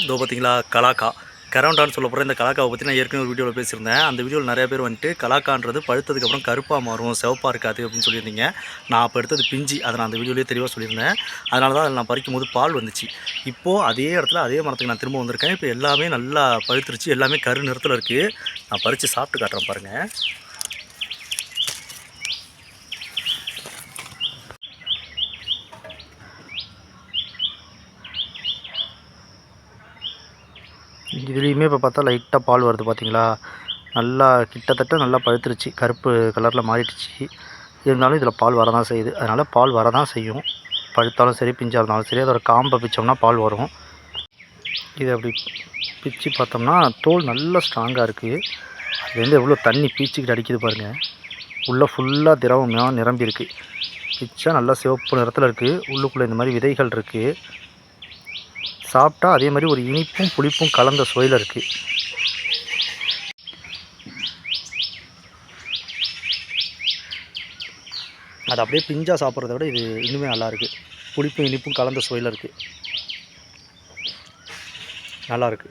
இதோ பார்த்தீங்களா கலாக்கா கரௌண்டான்னு சொல்லப்படுற இந்த கலாக்காவை பற்றி நான் ஏற்கனவே ஒரு வீடியோவில் பேசியிருந்தேன். அந்த வீடியோவில் நிறைய பேர் வந்துட்டு கலாக்கான்றது பழுத்ததுக்கப்புறம் கருப்பாக மாறும், சிவப்பாக இருக்காது அப்படின்னு சொல்லியிருந்தீங்க. நான் அப்போ எடுத்தது பிஞ்சி, அதை நான் அந்த வீடியோலேயே தெளிவாக சொல்லியிருந்தேன். அதனால தான் அதில் நான் பறிக்கும் போது பால் வந்துச்சு. இப்போது அதே இடத்துல அதே மரத்துக்கு நான் திரும்ப வந்திருக்கேன். இப்போ எல்லாமே நல்லா பழுத்துருச்சு, எல்லாமே கரு நிறத்தில் இருக்குது. நான் பறித்து சாப்பிட்டு காட்டுறேன் பாருங்கள். இதுலேயுமே இப்போ பார்த்தா லைட்டாக பால் வருது பார்த்தீங்களா. நல்லா கிட்டத்தட்ட நல்லா பழுத்துருச்சு, கருப்பு கலரில் மாறிடுச்சு. இருந்தாலும் இதில் பால் வர தான் செய்யுது. அதனால் பால் வர தான் செய்யும். பழுத்தாலும் சரி பிஞ்சாக இருந்தாலும் சரி அதோட காம்பை பிச்சோம்னா பால் வரும். இதை அப்படி பிச்சு பார்த்தோம்னா தோல் நல்லா ஸ்ட்ராங்காக இருக்குது. அதுலேருந்து எவ்வளோ தண்ணி பீச்சிக்கிட்டு அடிக்குது பாருங்கள். உள்ளே ஃபுல்லாக திரவமாக நிரம்பி இருக்குது. பிச்சா நல்லா சிவப்பு நிறத்தில் இருக்குது. உள்ளுக்குள்ளே இந்த மாதிரி விதைகள் இருக்குது. சாப்பிட்டா அதே மாதிரி ஒரு இனிப்பும் புளிப்பும் கலந்த சுவையில் இருக்குது. அது அப்படியே பிஞ்சாக சாப்பிட்றத விட இது இன்னுமே நல்லாயிருக்கு. புளிப்பும் இனிப்பும் கலந்த சுவையில் இருக்குது. நல்லாயிருக்கு.